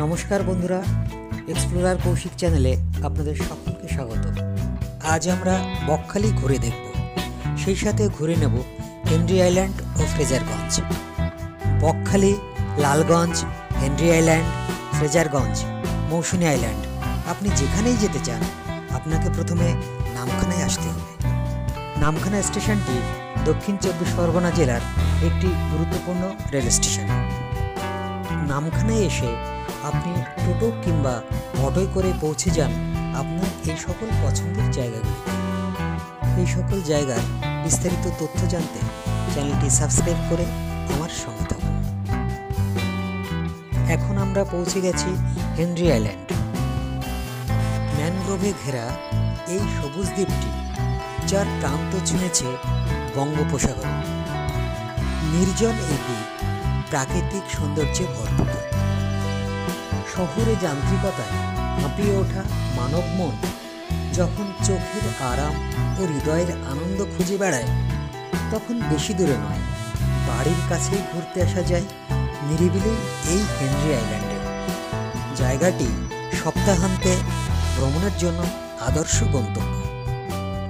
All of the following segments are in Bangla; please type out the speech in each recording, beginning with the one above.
নমস্কার বন্ধুরা, এক্সপ্লোরার কৌশিক চ্যানেলে আপনাদের সকলকে স্বাগত। আজ আমরা বকখালি ঘুরে দেখব, সেই সাথে ঘুরে নেব হেনরি আইল্যান্ড ও ফ্রেজারগঞ্জ। বকখালি, লালগঞ্জ, হেনরি আইল্যান্ড, ফ্রেজারগঞ্জ, মৌসুনী আইল্যান্ড, আপনি যেখানেই যেতে চান আপনাকে প্রথমে নামখানায় আসতে হবে। নামখানা স্টেশনটি দক্ষিণ চব্বিশ পরগনা জেলার একটি গুরুত্বপূর্ণ রেল স্টেশন। নামখানায় এসে আপনি টোটো কিংবা অটোয় করে পৌঁছে যান আপনার এই সকল পছন্দের জায়গাগুলিতে। এই সকল জায়গার বিস্তারিত তথ্য জানতে চ্যানেলটি সাবস্ক্রাইব করে আমার সঙ্গে থাকুন। এখন আমরা পৌঁছে গেছি হেনরি আইল্যান্ড। ম্যানগ্রোভে ঘেরা এই সবুজ দ্বীপটি, যার প্রান্ত ছুঁয়েছে বঙ্গোপসাগর। নির্জন এই দ্বীপ প্রাকৃতিক সৌন্দর্যে ভরপুর। শহুরে যান্ত্রিকতায় হাঁপিয়ে ওঠা মানব মন যখন চোখের আরাম ও হৃদয়ের আনন্দ খুঁজে বেড়ায়, তখন বেশি দূরে নয়, বাড়ির কাছেই ঘুরতে আসা যায় নিরিবিলি এই হেনরি আইল্যান্ডে। জায়গাটি সপ্তাহান্তে ভ্রমণের জন্য আদর্শ গন্তব্য।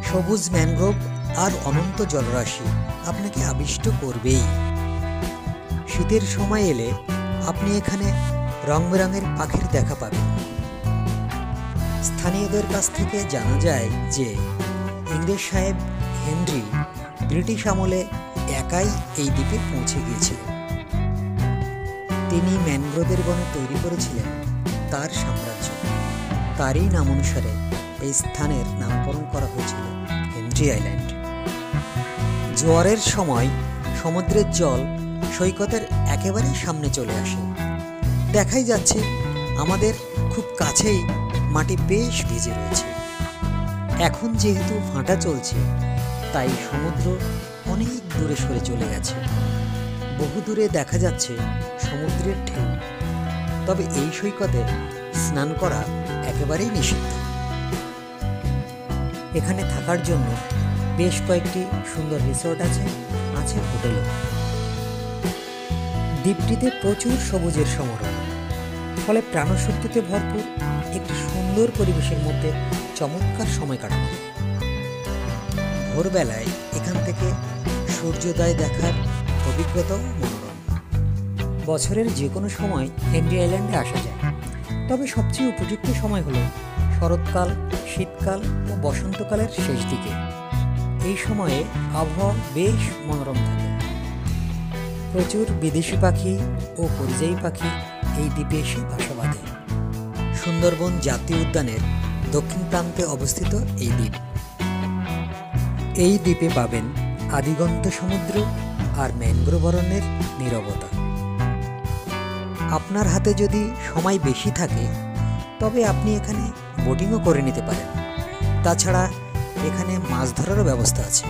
সবুজ ম্যানগ্রোভ আর অনন্ত জলরাশি আপনাকে আবিষ্ট করবেই। শীতের সময় এলে আপনি এখানে রং বেরঙের পাখির দেখা পাবেন। স্থানীয়দের কাছ থেকে জানা যায় যে ইংরেজ সাহেব হেনরি ব্রিটিশ আমলে একাই এই দ্বীপে পৌঁছে গিয়েছিলেন। তিনি ম্যানগ্রোভের বনে তৈরি করেছিলেন তার সাম্রাজ্য। তারই নাম অনুসারে এই স্থানের নামকরণ করা হয়েছিল হেনরি আইল্যান্ড। জোয়ারের সময় সমুদ্রের জল সৈকতের একেবারে সামনে চলে আসে। দেখাই যাচ্ছে আমাদের খুব কাছেই মাটি বেশ ভিজে রয়েছে। এখন যেহেতু ভাটা চলছে, তাই সমুদ্র অনেক দূরে সরে চলে গেছে। বহু দূরে দেখা যাচ্ছে সমুদ্রের ঢেউ। তবে এই সৈকতে স্নান করা একেবারেই নিষিদ্ধ। এখানে থাকার জন্য বেশ কয়েকটি সুন্দর রিসোর্ট আছে হোটেলও। দ্বীপটিতে প্রচুর সবুজের সমারোহ, ফলে প্রাণশক্তিতে ভরপুর একটি সুন্দর পরিবেশের মধ্যে চমৎকার সময় কাটানো যায়। ভোরবেলায় এখান থেকে সূর্যোদয় দেখার অভিজ্ঞতাও মনোরম। বছরের যে কোনো সময় হেনরি আইল্যান্ডে আসা যায়, তবে সবচেয়ে উপযুক্ত সময় হলো শরৎকাল, শীতকাল ও বসন্তকালের শেষ দিকে। এই সময়ে আবহাওয়া বেশ মনোরম থাকে। প্রচুর বিদেশি পাখি ও পরিযায়ী পাখি এই দ্বীপে এসে বাসা বাঁধে। সুন্দরবন জাতীয় উদ্যানের দক্ষিণ প্রান্তে অবস্থিত এই দ্বীপ। এই দ্বীপে পাবেন আদিগন্ত সমুদ্র আর ম্যানগ্রোভ অরণ্যের নীরবতা। আপনার হাতে যদি সময় বেশি থাকে, তবে আপনি এখানে বোটিংও করে নিতে পারেন। তাছাড়া এখানে মাছ ধরারও ব্যবস্থা আছে।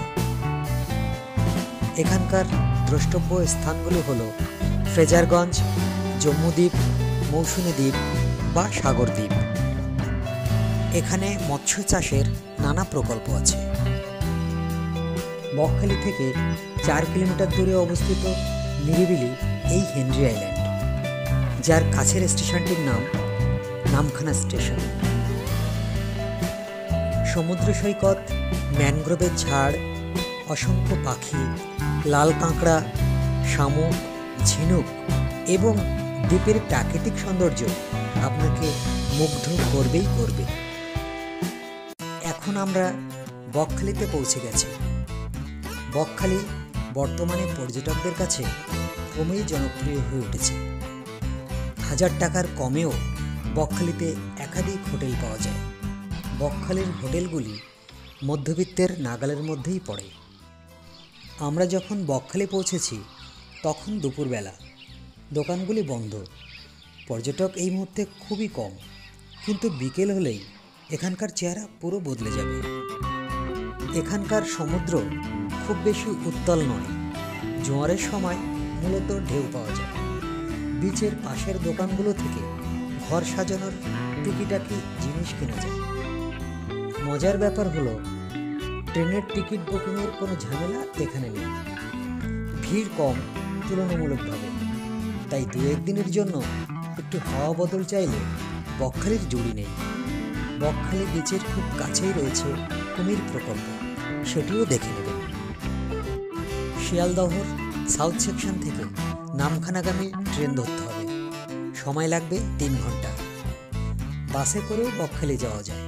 এখানকার দ্রষ্টব্য স্থানগুলো হলো ফ্রেজারগঞ্জ, জম্মুদ্বীপ, মৌসুনী দ্বীপ বা সাগর দ্বীপ। এখানে মৎস্য চাষের নানা প্রকল্প আছে। বকখালি থেকে 4 কিলোমিটার দূরে অবস্থিত নিরিবিলি এই হেনরি আইল্যান্ড, যার কাছের স্টেশনটির নাম নামখানা স্টেশন। সমুদ্র সৈকত, ম্যানগ্রোভের ঝাড়, অসংখ্য পাখি, লাল কাঁকড়া, শামুক, ঝিনুক এবং দ্বীপের প্রাকৃতিক সৌন্দর্য আপনাকে মুগ্ধ করবেই করবে। এখন আমরা বকখালিতে পৌঁছে গেছি। বকখালি বর্তমানে পর্যটকদের কাছে ক্রমেই জনপ্রিয় হয়ে উঠেছে। 1000 টাকার কমেও বকখালিতে একাধিক হোটেল পাওয়া যায়। বকখালির হোটেলগুলি মধ্যবিত্তের নাগালের মধ্যেই পড়ে। আমরা যখন বকখালি পৌঁছেছি তখন দুপুরবেলা। দোকানগুলি বন্ধ। পর্যটক এই মুহূর্তে খুবই কম, কিন্তু বিকেল হলেই এখানকার চেহারা পুরো বদলে যাবে। এখানকার সমুদ্র খুব বেশি উত্তাল নয়। জোয়ারের সময় মূলত ঢেউ পাওয়া যায়। বিচের পাশের দোকানগুলো থেকে ঘর সাজানোর টুকিটাকি জিনিস কেনা যায়। মজার ব্যাপার হলো ট্রেনের টিকিট বুকিংয়ের কোনো ঝামেলা এখানে নেই। ভিড় কম তুলনামূলকভাবে, তাই 2-1 দিনের জন্য একটু হাওয়া বদল চাইলে বকখালির জুড়ি নেই। বকখালি বিচের খুব কাছেই রয়েছে কুমির প্রকল্প, সেটিও দেখে নেবেন। শিয়ালদহর সাউথ সেকশন থেকে নামখানাগামী ট্রেন ধরতে হবে, সময় লাগবে 3 ঘন্টা। বাসে করেও বকখালি যাওয়া যায়।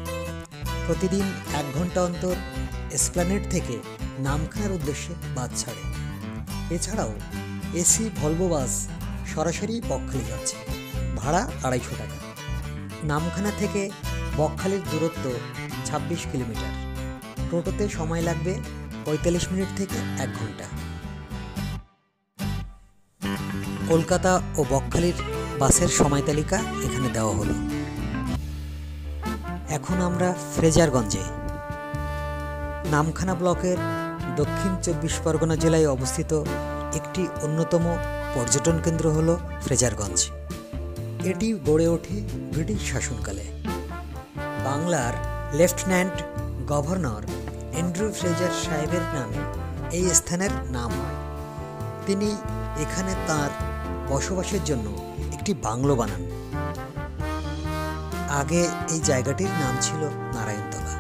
প্রতিদিন 1 ঘন্টা অন্তর এসপ্ল্যানেড থেকে নামখানার উদ্দেশ্যে বাস ছাড়ে। এছাড়াও এসি ভলভো বাস সরাসরি বকখালি যাচ্ছে, ভাড়া 250 টাকা। নামখানা থেকে বকখালির দূরত্ব 26 কিলোমিটার। টোটোতে সময় লাগবে 45 মিনিট থেকে 1 ঘন্টা। কলকাতা ও বকখালির বাসের সময় তালিকা এখানে দেওয়া হলো। এখন আমরা ফ্রেজারগঞ্জে। নামখানা ব্লকের দক্ষিণ 24 পরগনা জেলায় অবস্থিত একটি অন্যতম পর্যটন কেন্দ্র হল ফ্রেজারগঞ্জ। এটি গড়ে ওঠে ব্রিটিশ শাসনকালে। বাংলার লেফটেন্যান্ট গভর্নর অ্যান্ড্রু ফ্রেজার সাহেবের নামে এই স্থানের নাম হয়। তিনি এখানে তার বসবাসের জন্য একটি বাংলো বানান। আগে এই জায়গাটির নাম ছিল নারায়ণতলা।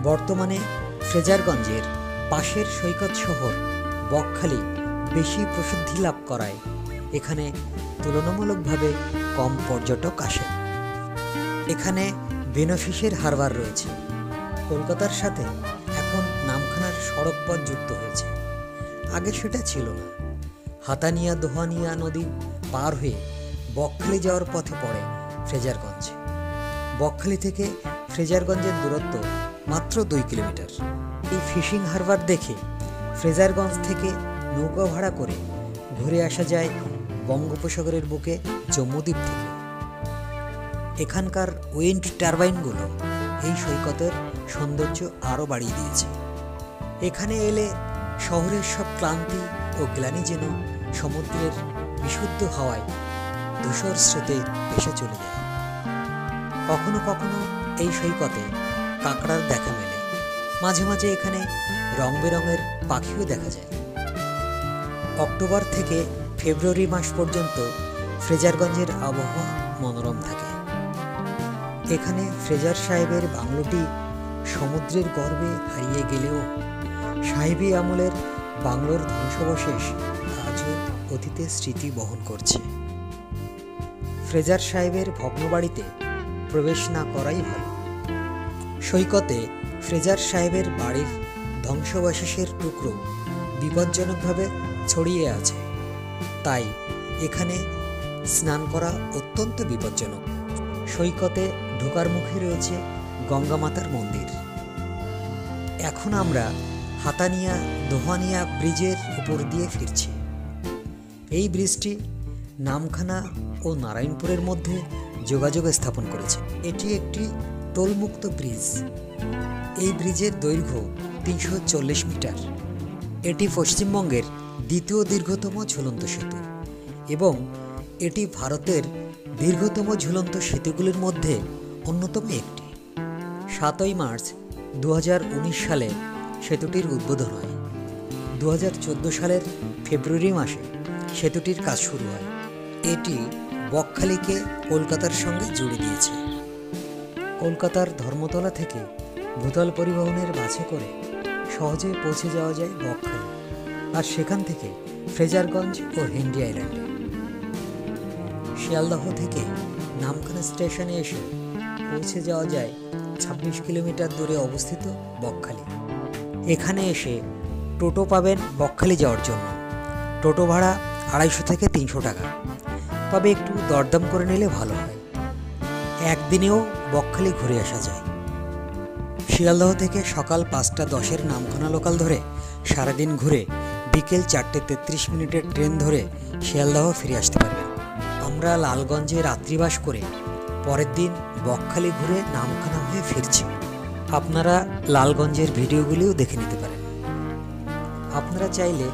বর্তমানে ফ্রেজারগঞ্জের পাশের সৈকত শহর বকখালি বেশি প্রসিদ্ধি লাভ করায় এখানে তুলনামূলকভাবে কম পর্যটক আসেন। এখানে বেনফিসের হারবার রয়েছে। কলকাতার সাথে এখন নামখানার সড়ক পথ যুক্ত হয়েছে, আগে সেটা ছিল না। হাতানিয়া দোহানিয়া নদী পার হয়ে বকখালি যাওয়ার পথে পড়ে ফ্রেজারগঞ্জ। বকখালি থেকে ফ্রেজারগঞ্জের দূরত্ব মাত্র 2 কিলোমিটার। এই ফিশিং হারবার দেখে ফ্রেজারগঞ্জ থেকে নৌকা ভাড়া করে ঘুরে আসা যায় বঙ্গোপসাগরের বুকে জম্মুদ্বীপ থেকে। এখানকার উইন্ড টারবাইনগুলো এই সৈকতের সৌন্দর্য আরও বাড়িয়ে দিয়েছে। এখানে এলে শহরের সব ক্লান্তি ও গ্লানি যেন সমুদ্রের বিশুদ্ধ হাওয়ায় ধূসর স্রোতে ভেসে চলে যায়। কখনো কখনো এই সৈকতে কাঁকড়ার দেখা মেলে, মাঝে মাঝে এখানে রং বেরঙের পাখিও দেখা যায়। অক্টোবর থেকে ফেব্রুয়ারি মাস পর্যন্ত ফ্রেজারগঞ্জের আবহাওয়া মনোরম থাকে। এখানে ফ্রেজার সাহেবের বাংলোটি সমুদ্রের গর্ভে হারিয়ে গেলেও সাহেবী আমলের বাংলোর ধ্বংসাবশেষ আজও অতীতের স্মৃতি বহন করছে। ফ্রেজার সাহেবের ভগ্নবাড়িতে প্রবেশ না করাই ভালো। সৈকতে ফ্রেজার সাহেবের বাড়ির ধ্বংসাবশেষের টুকরো বিপজ্জনকভাবে ছড়িয়ে আছে, তাই এখানে স্নান করা অত্যন্ত বিপজ্জনক। সৈকতে ঢোকার মুখে রয়েছে গঙ্গা মাতার মন্দির। এখন আমরা হাতানিয়া দোহানিয়া ব্রিজের উপর দিয়ে ফিরছি। এই ব্রিজটি নামখানা ও নারায়ণপুরের মধ্যে যোগাযোগ স্থাপন করেছে। এটি একটি টোলমুক্ত ব্রিজ। এই ব্রিজের দৈর্ঘ্য 340 মিটার। এটি পশ্চিমবঙ্গের দ্বিতীয় দীর্ঘতম ঝুলন্ত সেতু এবং এটি ভারতের দীর্ঘতম ঝুলন্ত সেতুগুলির মধ্যে অন্যতম একটি। 7ই মার্চ 2019 সালে সেতুটির উদ্বোধন হয়। 2014 সালের ফেব্রুয়ারি মাসে সেতুটির কাজ শুরু হয়। এটি বকখালিকে কলকাতার সঙ্গে জুড়ে দিয়েছে। কলকাতার ধর্মতলা থেকে ভূতল পরিবহনের বাসে করে সহজে পৌঁছে যাওয়া যায় বকখালি, আর সেখান থেকে ফ্রেজারগঞ্জ ও হেনরি আইল্যান্ডে। শিয়ালদহ থেকে নামখানা স্টেশনে এসে পৌঁছে যাওয়া যায় 26 কিলোমিটার দূরে অবস্থিত বকখালি। এখানে এসে টোটো পাবেন বকখালি যাওয়ার জন্য। টোটো ভাড়া 250 থেকে 300 টাকা, তবে একটু দরদাম করে নিলে ভালো হয়। একদিনেও বকখালি ঘুরে আসা যায়। শিয়ালদহ থেকে সকাল 5:10 নামখানা লোকাল ধরে সারাদিন ঘুরে বিকেল 4:33 ট্রেন ধরে শিয়ালদহ ফিরে আসতে পারবেন। আমরা লালগঞ্জে রাত্রিবাস করে পরের দিন বকখালি ঘুরে নামখানা হয়ে ফিরছি। আপনারা লালগঞ্জের ভিডিওগুলিও দেখে নিতে পারেন। আপনারা চাইলে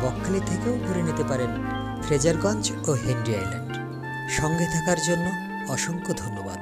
বকখালি থেকেও ঘুরে নিতে পারেন ফ্রেজারগঞ্জ ও হেনরি আইল্যান্ড। সঙ্গে থাকার জন্য অসংখ্য ধন্যবাদ।